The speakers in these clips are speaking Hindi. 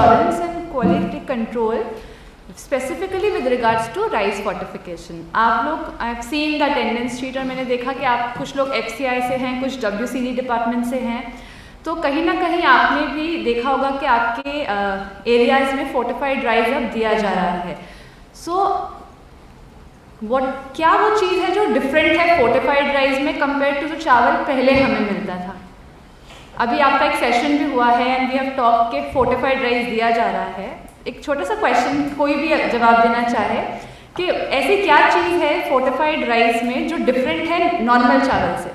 assurance and quality control, specifically with regards to rice fortification. आप लोग, I have seen the attendance sheet और मैंने देखा कि आप कुछ लोग FCI से हैं, कुछ WCD डिपार्टमेंट से हैं, तो कहीं ना कहीं आपने भी देखा होगा कि आपके एरियाज़ में फोर्टिफाइड राइस अब दिया जा रहा है. सो क्या वो चीज़ है जो डिफरेंट है फोर्टिफाइड राइस में कंपेयर टू जो चावल पहले हमें मिलता था? अभी आपका एक सेशन भी हुआ है एंड वी हैव टॉक के फोर्टिफाइड राइस दिया जा रहा है. एक छोटा सा क्वेश्चन कोई भी जवाब देना चाहे कि ऐसी क्या चीज़ है फोर्टिफाइड राइस में जो डिफरेंट है नॉर्मल चावल से?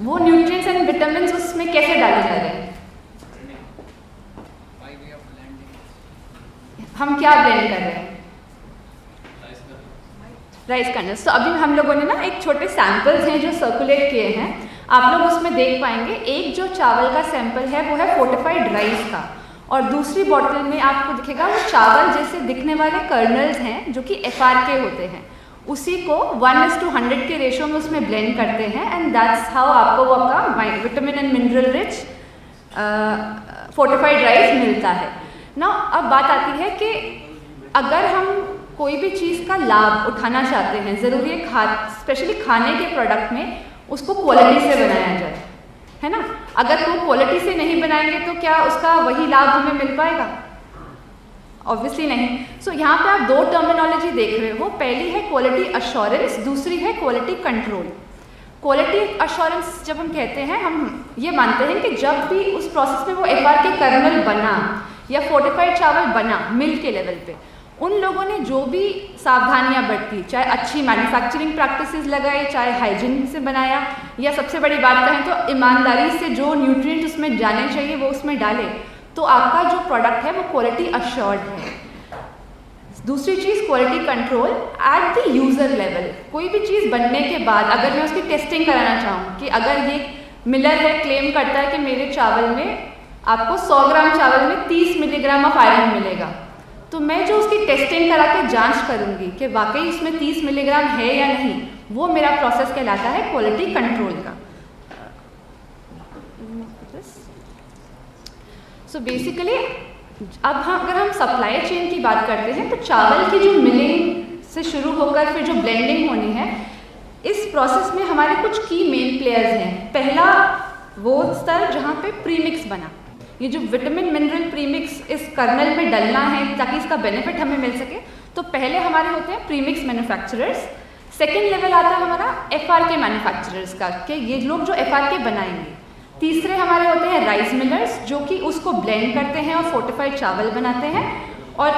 वो न्यूट्रिएंट्स एंड विटामिन्स उसमें कैसे डाले जा रहे हैं? हम क्या ब्लेंड कर रहे हैं? Rice colonel's. तो अभी हम लोगों ने ना एक छोटे सैंपल्स हैं जो सर्कुलेट किए हैं, आप लोग उसमें देख पाएंगे. एक जो चावल का सैंपल है वो है फोर्टिफाइड राइस का, और दूसरी बॉटल में आपको दिखेगा वो चावल जैसे दिखने वाले कर्नल्स हैं जो कि FRK होते हैं. उसी को 1:100 के रेशो में उसमें ब्लेंड करते हैं एंड दैट्स हाउ आपको वो आपका vitamin and mineral rich fortified rice मिलता है ना. अब बात आती है कि अगर हम कोई भी चीज़ का लाभ उठाना चाहते हैं, ज़रूरी है स्पेशली खाने के प्रोडक्ट में उसको क्वालिटी से बनाया जाए, है ना. अगर वो क्वालिटी से नहीं बनाएंगे तो क्या उसका वही लाभ हमें मिल पाएगा? ऑब्वियसली नहीं. सो यहाँ पे आप दो टर्मिनोलॉजी देख रहे हो. पहली है क्वालिटी अश्योरेंस, दूसरी है क्वालिटी कंट्रोल. क्वालिटी अश्योरेंस जब हम कहते हैं, हम ये मानते हैं कि जब भी उस प्रोसेस में वो FRK कर्नल बना या फोर्टिफाइड चावल बना मिल के लेवल पे, उन लोगों ने जो भी सावधानियां बरती, चाहे अच्छी मैन्युफैक्चरिंग प्रैक्टिसेस लगाई, चाहे हाइजीन से बनाया, या सबसे बड़ी बात कहें तो ईमानदारी से जो न्यूट्रिएंट उसमें जाने चाहिए वो उसमें डाले, तो आपका जो प्रोडक्ट है वो क्वालिटी अश्योर्ड है. दूसरी चीज़ quality control at the user level. कोई भी चीज़ बनने के बाद अगर मैं उसकी टेस्टिंग कराना चाहूँ कि अगर ये मिलर है क्लेम करता है कि मेरे चावल में आपको 100 ग्राम चावल में 30 मिलीग्राम ऑफ आयरन मिलेगा, तो मैं जो उसकी टेस्टिंग करा के जांच करूंगी कि वाकई इसमें 30 मिलीग्राम है या नहीं, वो मेरा प्रोसेस कहलाता है क्वालिटी कंट्रोल का. सो बेसिकली अब अगर हम सप्लाई चेन की बात करते हैं तो चावल की जो मिलिंग से शुरू होकर फिर जो ब्लेंडिंग होनी है, इस प्रोसेस में हमारे कुछ की मेन प्लेयर्स हैं. पहला वो स्तर जहाँ पे प्रीमिक्स बना, ये जो विटामिन मिनरल प्रीमिक्स इस कर्नल में डलना है ताकि इसका बेनिफिट हमें मिल सके, तो पहले हमारे होते हैं प्रीमिक्स मैन्युफैक्चरर्स. सेकेंड लेवल आता है हमारा FRK मैन्युफैक्चरर्स का, कि ये लोग जो FRK बनाएंगे. तीसरे हमारे होते हैं राइस मिलर्स जो कि उसको ब्लेंड करते हैं और फोर्टिफाइड चावल बनाते हैं. और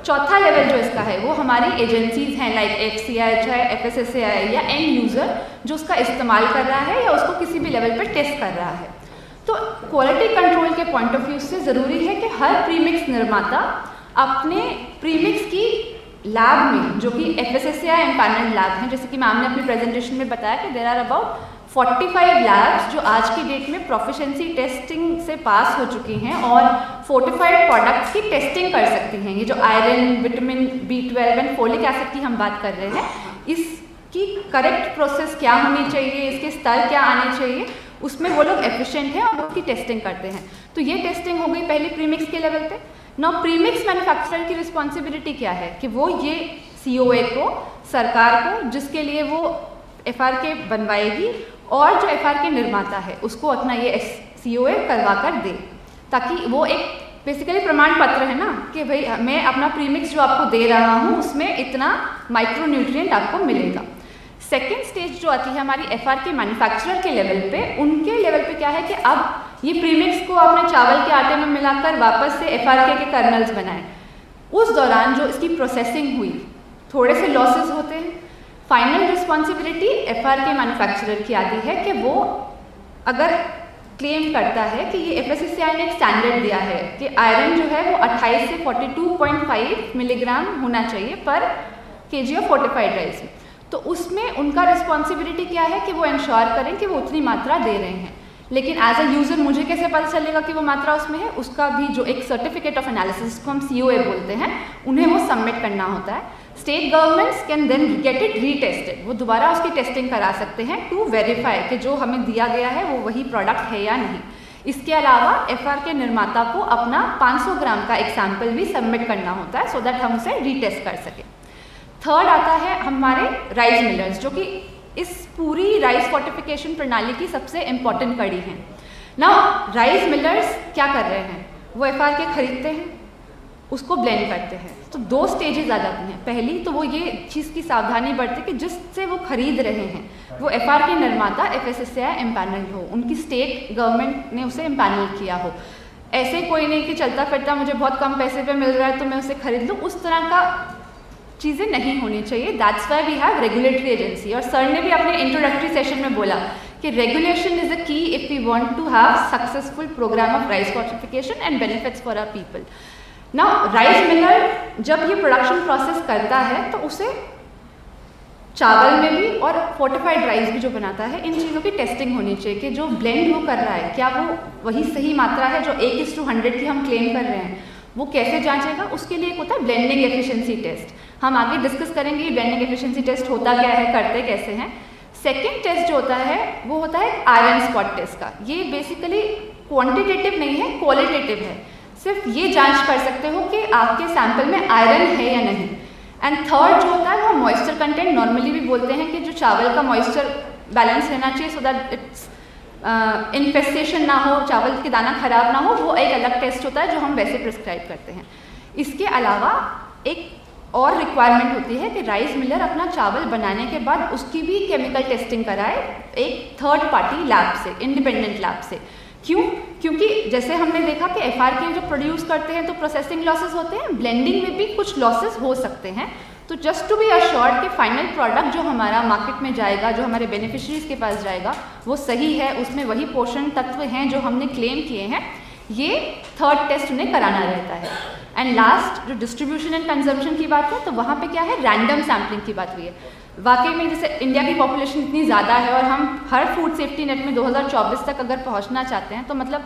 चौथा लेवल जो इसका है वो हमारी एजेंसीज हैं लाइक FCI, चाहे FSSAI या एंड यूज़र जो उसका इस्तेमाल कर रहा है या उसको किसी भी लेवल पर टेस्ट कर रहा है. तो क्वालिटी कंट्रोल के पॉइंट ऑफ व्यू से ज़रूरी है कि हर प्रीमिक्स निर्माता अपने प्रीमिक्स की लैब में, जो कि FSSAI एम्पैनल्ड लैब हैं, जैसे कि मैम ने अपनी प्रेजेंटेशन में बताया कि देयर आर अबाउट 45 लैब्स जो आज की डेट में प्रोफिशिएंसी टेस्टिंग से पास हो चुकी हैं और फोर्टिफाइड प्रोडक्ट्स की टेस्टिंग कर सकती हैं. ये जो iron, vitamin B12 and folic acid की हम बात कर रहे हैं, इसकी करेक्ट प्रोसेस क्या होनी चाहिए, इसके स्तर क्या आने चाहिए, उसमें वो लोग एफिशिएंट हैं और उसकी टेस्टिंग करते हैं. तो ये टेस्टिंग हो गई पहले प्रीमिक्स के लेवल पे. नाउ प्रीमिक्स मैन्युफैक्चरर की रिस्पॉन्सिबिलिटी क्या है कि वो ये COA को, सरकार को, जिसके लिए वो FRK बनवाएगी और जो FRK निर्माता है उसको अपना ये COA करवा कर दे, ताकि वो एक बेसिकली प्रमाण पत्र है ना कि भाई मैं अपना प्रीमिक्स जो आपको दे रहा हूँ उसमें इतना माइक्रो न्यूट्रिएंट आपको मिलेगा. सेकेंड स्टेज जो आती है हमारी FRK मैन्युफैक्चरर के लेवल पे, उनके लेवल पे क्या है कि अब ये प्रीमिक्स को आपने चावल के आटे में मिलाकर वापस से FRK के कर्नल्स बनाए. उस दौरान जो इसकी प्रोसेसिंग हुई, थोड़े से लॉसेस होते हैं. फाइनल रिस्पॉन्सिबिलिटी FRK मैन्युफैक्चरर की आती है कि वो अगर क्लेम करता है कि ये FSSAI ने एक स्टैंडर्ड दिया है कि आयरन जो है वो 28 से 42.5 मिलीग्राम होना चाहिए पर kg ऑफ फोर्टिफाइड राइस में, तो उसमें उनका रिस्पॉन्सिबिलिटी क्या है कि वो इंश्योर करें कि वो उतनी मात्रा दे रहे हैं. लेकिन एज अ यूज़र मुझे कैसे पता चलेगा कि वो मात्रा उसमें है? उसका भी जो एक सर्टिफिकेट ऑफ एनालिसिस को हम COA बोलते हैं, उन्हें वो सबमिट करना होता है. State governments can then get it retested, वो दोबारा उसकी टेस्टिंग करा सकते हैं टू वेरीफाई कि जो हमें दिया गया है वो वही प्रोडक्ट है या नहीं। इसके अलावा एफआर के निर्माता को अपना 500 ग्राम का एक सैंपल भी सबमिट करना होता है सो दैट हम उसे रीटेस्ट कर सकें। थर्ड आता है हमारे राइस मिलर्स, जो कि इस पूरी राइस फोर्टिफिकेशन प्रणाली की सबसे इम्पॉर्टेंट कड़ी है। नाउ राइस मिलर्स क्या कर रहे हैं, वो एफआर के खरीदते हैं, उसको ब्लेंड करते हैं। तो दो स्टेजेस आ जाती हैं। पहली तो वो ये चीज़ की सावधानी बरते कि जिससे वो खरीद रहे हैं वो एफआर के निर्माता FSSAI एम्पैनल हो, उनकी स्टेट गवर्नमेंट ने उसे एम्पैनल किया हो। ऐसे कोई नहीं कि चलता फिरता मुझे बहुत कम पैसे पे मिल रहा है तो मैं उसे खरीद लूँ, उस तरह का चीज़ें नहीं होनी चाहिए। That's why we have regulatory agency. और सर ने भी अपने इंट्रोडक्टरी सेशन में बोला कि regulation is a key if we want to have successful programme of rice fortification and benefits for our people. Now rice miller जब ये प्रोडक्शन प्रोसेस करता है तो उसे चावल में भी और फोर्टिफाइड राइस भी जो बनाता है, इन चीज़ों की टेस्टिंग होनी चाहिए कि जो ब्लेंड वो कर रहा है क्या वो वही सही मात्रा है जो 1:100 की हम क्लेम कर रहे हैं, वो कैसे जांचेगा। उसके लिए एक होता है ब्लेंडिंग एफिशिएंसी टेस्ट। हम आगे डिस्कस करेंगे ब्लेंडिंग एफिशिएंसी टेस्ट होता क्या है, करते कैसे हैं। सेकेंड टेस्ट जो होता है वो होता है आयरन स्पॉट टेस्ट का। ये बेसिकली क्वांटिटेटिव नहीं है, क्वालिटेटिव है। सिर्फ ये जांच कर सकते हो कि आपके सैंपल में आयरन है या नहीं। एंड थर्ड जो होता है वो मॉइस्चर कंटेंट। नॉर्मली भी बोलते हैं कि जो चावल का मॉइस्चर बैलेंस रहना चाहिए सो दैट इट्स इन्फेस्टेशन ना हो, चावल के दाना खराब ना हो, वो एक अलग टेस्ट होता है जो हम वैसे प्रिस्क्राइब करते हैं। इसके अलावा एक और रिक्वायरमेंट होती है कि राइस मिलर अपना चावल बनाने के बाद उसकी भी केमिकल टेस्टिंग कराए एक थर्ड पार्टी लैब से, इंडिपेंडेंट लैब से। क्यों? क्योंकि जैसे हमने देखा कि एफआरके जो प्रोड्यूस करते हैं तो प्रोसेसिंग लॉसेस होते हैं, ब्लेंडिंग में भी कुछ लॉसेस हो सकते हैं। तो जस्ट टू बी अश्योर्ड कि फाइनल प्रोडक्ट जो हमारा मार्केट में जाएगा, जो हमारे बेनिफिशरीज के पास जाएगा, वो सही है, उसमें वही पोषण तत्व हैं जो हमने क्लेम किए हैं, ये थर्ड टेस्ट उन्हें कराना रहता है। एंड लास्ट जो डिस्ट्रीब्यूशन एंड कंजम्पशन की बात है तो वहाँ पे क्या है, रैंडम सैम्पलिंग की बात हुई है। वाकई में जैसे इंडिया की पॉपुलेशन इतनी ज़्यादा है और हम हर फूड सेफ्टी नेट में 2024 तक अगर पहुँचना चाहते हैं तो मतलब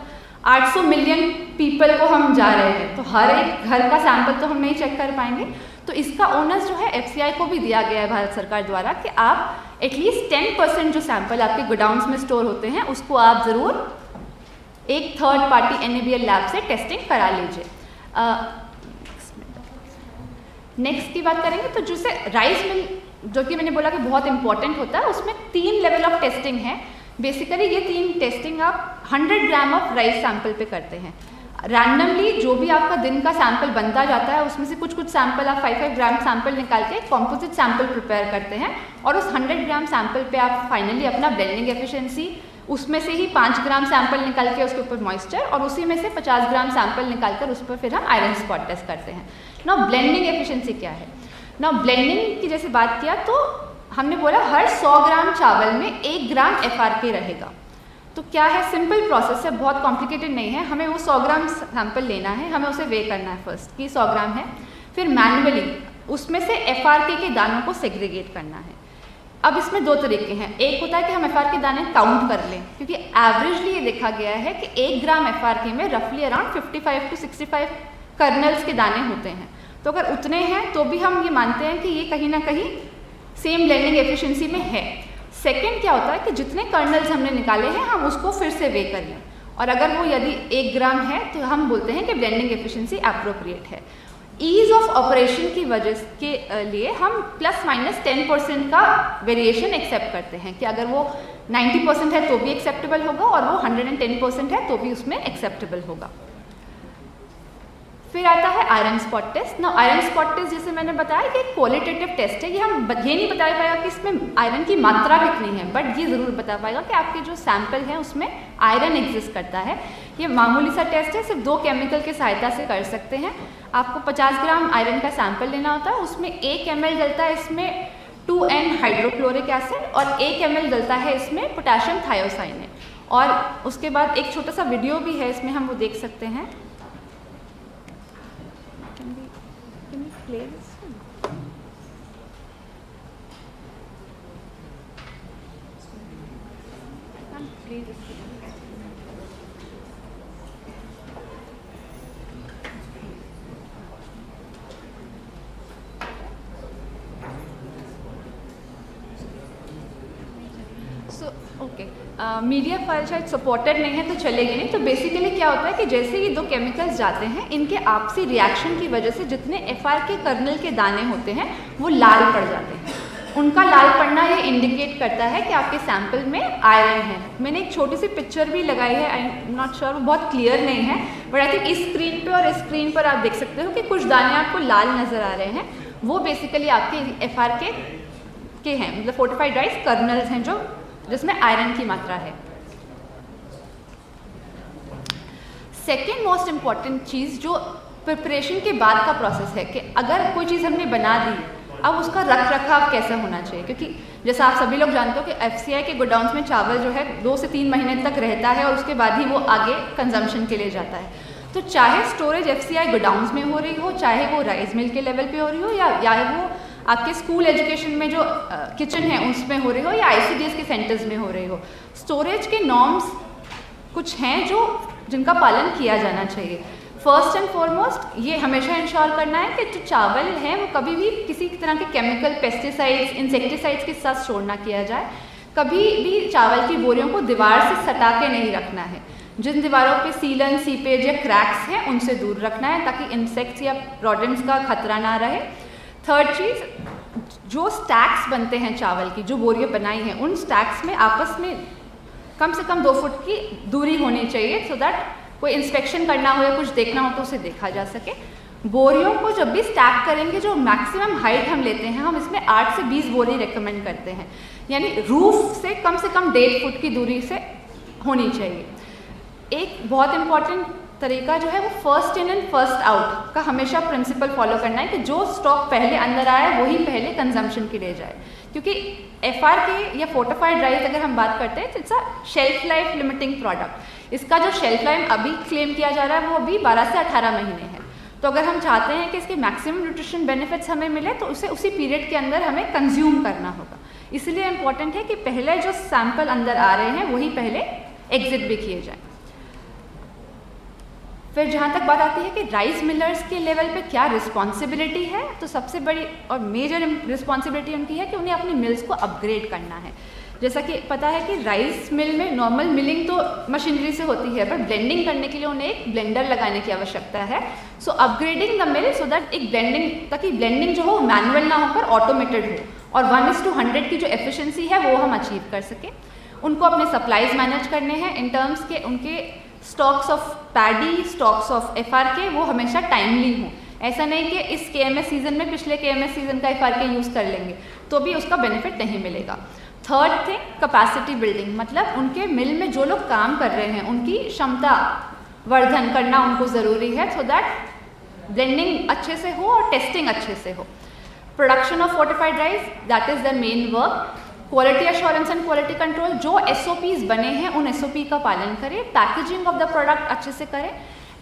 800 मिलियन पीपल को हम जा रहे हैं, तो हर एक घर का सैंपल तो हम नहीं चेक कर पाएंगे। तो इसका ओनस जो है FCI को भी दिया गया है भारत सरकार द्वारा कि आप एटलीस्ट 10% जो सैंपल आपके गोडाउन्स में स्टोर होते हैं उसको आप ज़रूर एक थर्ड पार्टी NABL लैब से टेस्टिंग करा लीजिए। नेक्स्ट की बात करेंगे तो जैसे राइस मिल जो कि मैंने बोला कि बहुत इंपॉर्टेंट होता है, उसमें 3 लेवल ऑफ टेस्टिंग है। बेसिकली ये 3 टेस्टिंग आप 100 ग्राम ऑफ राइस सैंपल पे करते हैं। रैंडमली जो भी आपका दिन का सैंपल बनता जाता है उसमें से कुछ सैंपल आप 5 ग्राम सैंपल निकाल के कॉम्पोजिट सैंपल प्रिपेयर करते हैं और उस 100 ग्राम सैंपल पे आप फाइनली अपना ब्लेंडिंग एफिशिएंसी, उसमें से ही 5 ग्राम सैंपल निकाल के उसके ऊपर मॉइस्चर और उसी में से 50 ग्राम सैंपल निकाल कर उस पर फिर हम आयरन स्पॉट टेस्ट करते हैं। नाउ ब्लेंडिंग एफिशिएंसी क्या है? नाउ ब्लेंडिंग की जैसे बात किया तो हमने बोला हर 100 ग्राम चावल में 1 ग्राम FRK रहेगा। तो क्या है, सिंपल प्रोसेस है, बहुत कॉम्प्लिकेटेड नहीं है। हमें वो 100 ग्राम सैंपल लेना है, हमें उसे वे करना है फर्स्ट कि 100 ग्राम है, फिर मैन्युअली उसमें से FRK के दानों को सेग्रीगेट करना है। अब इसमें 2 तरीके हैं। एक होता है कि हम FRK दाने काउंट कर लें, क्योंकि एवरेजली ये देखा गया है कि 1 ग्राम FRK में रफली अराउंड 55 to 65 कर्नल्स के दाने होते हैं। तो अगर उतने हैं तो भी हम ये मानते हैं कि ये कहीं ना कहीं सेम ब्लेंडिंग एफिशिएंसी में है। सेकंड क्या होता है कि जितने कर्नल्स हमने निकाले हैं हम उसको फिर से वे कर लें, और अगर वो यदि 1 ग्राम है तो हम बोलते हैं कि ब्लेंडिंग एफिशिएंसी एप्रोप्रिएट है। ईज ऑफ ऑपरेशन की वजह के लिए हम ±10% का वेरिएशन एक्सेप्ट करते हैं कि अगर वो 90% है तो भी एक्सेप्टेबल होगा और वो 110% है तो भी उसमें एक्सेप्टेबल होगा। फिर आता है आयरन स्पॉट टेस्ट। ना आयरन स्पॉट टेस्ट जैसे मैंने बताया कि एक क्वालिटेटिव टेस्ट है। ये हम ये नहीं बता पाएगा कि इसमें आयरन की मात्रा कितनी है, बट ये ज़रूर बता पाएगा कि आपके जो सैंपल हैं उसमें आयरन एग्जिस्ट करता है। ये मामूली सा टेस्ट है, सिर्फ 2 केमिकल की सहायता से कर सकते हैं। आपको 50 ग्राम आयरन का सैंपल लेना होता है, उसमें 1 ml डलता है इसमें 2N हाइड्रोक्लोरिक एसिड और 1 ml डलता है इसमें पोटेशियम थायोसाइनेट। और उसके बाद एक छोटा सा वीडियो भी है, इसमें हम वो देख सकते हैं। Play this one. Play this one. Okay, media file शायद सपोर्टेड नहीं है तो चलेगी नहीं। तो बेसिकली क्या होता है कि जैसे ये दो केमिकल्स जाते हैं, इनके आपसी रिएक्शन की वजह से जितने एफआर के कर्नल के दाने होते हैं वो लाल पड़ जाते हैं। उनका लाल पड़ना ये इंडिकेट करता है कि आपके सैंपल में आयरन है। मैंने एक छोटी सी पिक्चर भी लगाई है, आई एम नॉट श्योर, वो बहुत क्लियर नहीं है, बट आई थिंक इस स्क्रीन पे और इस स्क्रीन पर आप देख सकते हो कि कुछ दाने आपको लाल नज़र आ रहे हैं। वो बेसिकली आपके एफआर के हैं, मतलब फोर्टिफाइड राइस कर्नल्स हैं जो जिसमें आयरन की मात्रा है। सेकेंड मोस्ट इम्पॉर्टेंट चीज़ जो प्रिपरेशन के बाद का प्रोसेस है कि अगर कोई चीज़ हमने बना दी, अब उसका रख रखाव कैसा होना चाहिए, क्योंकि जैसा आप सभी लोग जानते हो कि एफसीआई के गोडाउन्स में चावल जो है 2 से 3 महीने तक रहता है और उसके बाद ही वो आगे कंजम्पशन के लिए जाता है। तो चाहे स्टोरेज एफसीआई गोडाउन्स में हो रही हो, चाहे वो राइस मिल के लेवल पे हो रही हो, या वो आपके स्कूल एजुकेशन में जो किचन है उसमें हो रही हो, या आईसीडीएस के सेंटर्स में हो रही हो, स्टोरेज के नॉर्म्स कुछ हैं जिनका पालन किया जाना चाहिए। फर्स्ट एंड फॉरमोस्ट ये हमेशा इंश्योर करना है कि जो चावल है वो कभी भी किसी तरह के केमिकल, पेस्टिसाइड्स, इंसेक्टिसाइड्स के साथ स्टोर ना किया जाए। कभी भी चावल की बोरियों को दीवार से सटा के नहीं रखना है। जिन दीवारों पे सीलन, सीपेज या क्रैक्स हैं उनसे दूर रखना है ताकि इंसेक्ट्स या रोडेंट्स का खतरा ना रहे। थर्ड चीज़, जो स्टैक्स बनते हैं चावल की, जो बोरियां बनाई हैं, उन स्टैक्स में आपस में कम से कम 2 फुट की दूरी होनी चाहिए, सो दैट कोई इंस्पेक्शन करना हो या कुछ देखना हो तो उसे देखा जा सके। बोरियों को जब भी स्टैक करेंगे, जो मैक्सिमम हाइट हम लेते हैं, हम इसमें 8 से 20 बोरी रेकमेंड करते हैं, यानी रूफ से कम 1.5 फुट की दूरी से होनी चाहिए। एक बहुत इंपॉर्टेंट तरीका जो है वो first in and first out का हमेशा प्रिंसिपल फॉलो करना है कि जो स्टॉक पहले अंदर आया वही पहले कंजम्पशन के लिए जाए, क्योंकि एफआर के या फोर्टिफाइड राइस अगर हम बात करते हैं तो it's a shelf life limiting product. इसका जो शेल्फ लाइफ अभी क्लेम किया जा रहा है वो अभी 12 से 18 महीने है। तो अगर हम चाहते हैं कि इसके मैक्सिमम न्यूट्रिशन बेनिफिट्स हमें मिले तो उसे उसी पीरियड के अंदर हमें कंज्यूम करना होगा। इसलिए इम्पॉर्टेंट है कि पहले जो सैंपल अंदर आ रहे हैं वही पहले एग्जिट भी किए जाएँ। फिर जहाँ तक बात आती है कि राइस मिलर्स के लेवल पे क्या रिस्पॉन्सिबिलिटी है, तो सबसे बड़ी और मेजर रिस्पॉन्सिबिलिटी उनकी है कि उन्हें अपनी मिल्स को अपग्रेड करना है। जैसा कि पता है कि राइस मिल में नॉर्मल मिलिंग तो मशीनरी से होती है, पर ब्लेंडिंग करने के लिए उन्हें एक ब्लेंडर लगाने की आवश्यकता है। So upgrading the mill so that एक ब्लेंडिंग, ताकि ब्लेंडिंग जो हो मैनुअल ना होकर ऑटोमेटेड हो और 1:100 की जो एफिशिएंसी है वो हम अचीव कर सकें। उनको अपने सप्लाईज मैनेज करने हैं इन टर्म्स के उनके stocks of paddy, stocks of FRK वो हमेशा टाइमली हों। ऐसा नहीं कि इस केएमएस सीजन में पिछले केएमएस सीजन का एफआरके यूज़ कर लेंगे तो भी उसका बेनिफिट नहीं मिलेगा। थर्ड थिंग, कैपेसिटी बिल्डिंग, मतलब उनके मिल में जो लोग काम कर रहे हैं उनकी क्षमता वर्धन करना उनको ज़रूरी है, सो दैट ब्लेंडिंग अच्छे से हो और टेस्टिंग अच्छे से हो। Production of fortified rice, that is the main work. Quality assurance and quality control, जो एसओपीज बने हैं उन एसओपी का पालन करें। पैकेजिंग ऑफ द प्रोडक्ट अच्छे से करें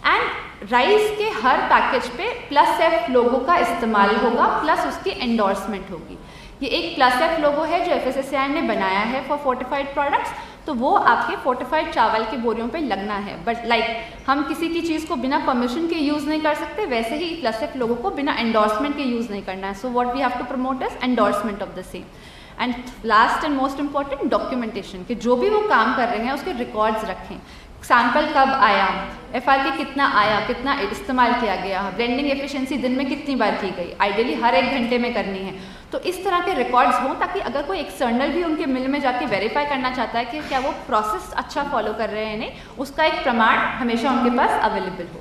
एंड राइस के हर पैकेज पे +F लोगो का इस्तेमाल होगा, प्लस उसकी एंडोर्समेंट होगी। ये एक +F लोगो है जो FSSAI ने बनाया है फॉर फोर्टिफाइड प्रोडक्ट्स, तो वो आपके फोर्टिफाइड चावल के बोरियों पे लगना है। बट हम किसी की चीज़ को बिना परमिशन के यूज़ नहीं कर सकते, वैसे ही +F लोगो को बिना एंडोर्समेंट के यूज़ नहीं करना है। So what we have to promote is endorsement of the same. And last and most important, documentation, कि जो भी वो काम कर रहे हैं उसके रिकॉर्ड्स रखें। सैंपल कब आया, एफआरके कितना आया, कितना इस्तेमाल किया गया, ब्लेंडिंग एफिशिएंसी दिन में कितनी बार की गई, आइडियली हर 1 घंटे में करनी है। तो इस तरह के रिकॉर्ड्स हों ताकि अगर कोई एक्सटर्नल भी उनके मिल में जाके वेरीफाई करना चाहता है कि क्या वो प्रोसेस अच्छा फॉलो कर रहे हैं नहीं, उसका एक प्रमाण हमेशा उनके पास अवेलेबल हो।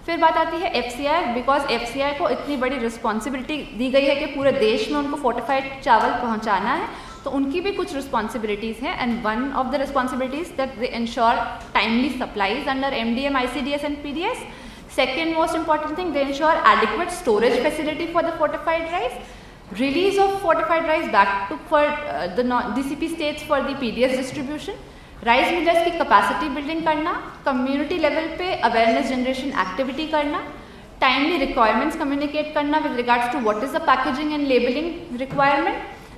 फिर बात आती है एफसीआई, बिकॉज एफसीआई को इतनी बड़ी रिस्पॉन्सिबिलिटी दी गई है कि पूरे देश में उनको फोर्टिफाइड चावल पहुंचाना है, तो उनकी भी कुछ रिस्पॉन्सिबिलिटीज़ हैं। And one of the responsibilities that they ensure timely supplies under MDM, ICDS and PDS. Second most important thing, they ensure adequate storage facility for the fortified rice, release of fortified rice back to for the DCP states for the PDS distribution. Rice millers की कैपेसिटी बिल्डिंग करना, कम्युनिटी लेवल पे अवेयरनेस जनरेशन एक्टिविटी करना, टाइमली रिक्वायरमेंट्स कम्युनिकेट करना with regards to what is the packaging and labelling requirement,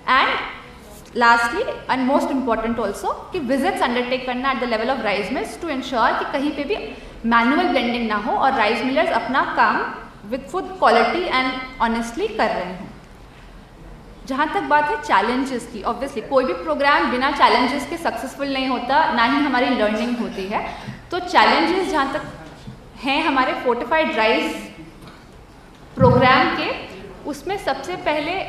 and lastly and most important also कि विजिट्स अंडरटेक करना at the level of rice mills to ensure कि कहीं पे भी मैनुअल ब्लेंडिंग ना हो और राइस मिलर्स अपना काम with food quality and honestly कर रहे हों। जहाँ तक बात है चैलेंजेस की, ऑब्वियसली कोई भी प्रोग्राम बिना चैलेंजेस के सक्सेसफुल नहीं होता, ना ही हमारी लर्निंग होती है। तो चैलेंजेस जहाँ तक हैं हमारे फोर्टिफाइड राइस प्रोग्राम के, उसमें सबसे पहले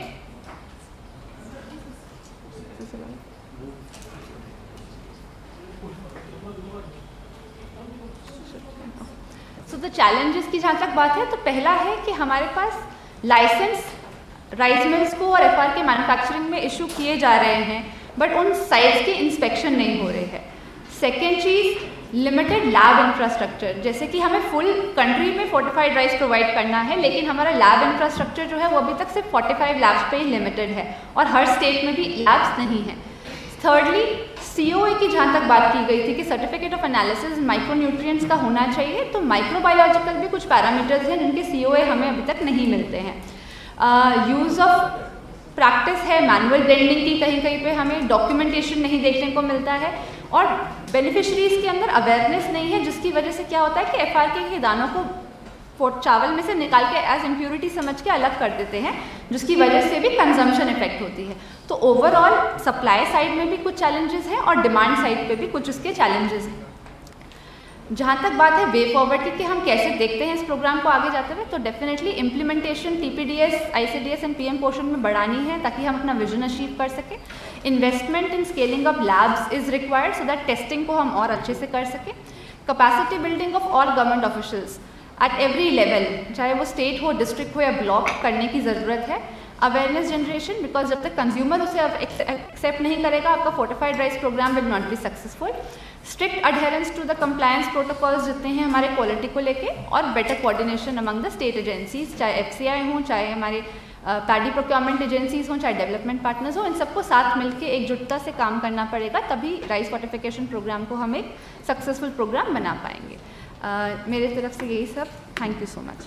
तो चैलेंजेस की जहाँ तक बात है तो पहला है कि हमारे पास लाइसेंस राइस मिल्स को और एफआर के मैन्युफैक्चरिंग में इशू किए जा रहे हैं, बट उन साइट्स के इंस्पेक्शन नहीं हो रहे हैं। सेकेंड चीज़, लिमिटेड लैब इंफ्रास्ट्रक्चर, जैसे कि हमें फुल कंट्री में फोर्टिफाइड राइस प्रोवाइड करना है, लेकिन हमारा लैब इंफ्रास्ट्रक्चर जो है वो अभी तक सिर्फ 45 लैब्स पे ही लिमिटेड है और हर स्टेट में भी लैब्स नहीं हैं। थर्डली, COA की जहाँ तक बात की गई थी कि सर्टिफिकेट ऑफ एनालिसिस माइक्रोन्यूट्रिएंट्स का होना चाहिए, तो माइक्रोबायोलॉजिकल भी कुछ पैरामीटर्स हैं जिनके COA हमें अभी तक नहीं मिलते हैं। यूज़ ऑफ प्रैक्टिस है मैनुअल ब्लेंडिंग की, कहीं कहीं पे हमें डॉक्यूमेंटेशन नहीं देखने को मिलता है, और बेनिफिशरीज़ के अंदर अवेयरनेस नहीं है, जिसकी वजह से क्या होता है कि FRK के दानों को चावल में से निकाल के एज इम्प्योरिटी समझ के अलग कर देते हैं, जिसकी वजह से भी कंजम्पशन इफेक्ट होती है। तो ओवरऑल सप्लाई साइड में भी कुछ चैलेंजेस हैं और डिमांड साइड पे भी कुछ उसके चैलेंजेस हैं। जहाँ तक बात है वे फॉरवर्ड की कि हम कैसे देखते हैं इस प्रोग्राम को आगे जाते हुए, तो definitely implementation TPDS, ICDS and PM portion में बढ़ानी है ताकि हम अपना विजन अचीव कर सकें। Investment in scaling up labs is required so that testing को हम और अच्छे से कर सकें। Capacity building of all government officials at every level, चाहे वो स्टेट हो, डिस्ट्रिक्ट हो या ब्लॉक, करने की ज़रूरत है। अवेयरनेस जनरेशन, बिकॉज जब तक कंज्यूमर उसे एक्सेप्ट नहीं करेगा आपका fortified rice program will not be successful. Strict adherence to the compliance protocols जितने हैं हमारे क्वालिटी को लेके, और better coordination among the state agencies, चाहे FCI हों, चाहे हमारे पैडी प्रोक्योरमेंट एजेंसीज हों, चाहे डेवलपमेंट पार्टनर्स हों, इन सबको साथ मिलकर एकजुटता से काम करना पड़ेगा, तभी राइस फोर्टिफिकेशन प्रोग्राम को हम एक सक्सेसफुल प्रोग्राम बना पाएंगे। मेरे तरफ से यही सब। Thank you so much.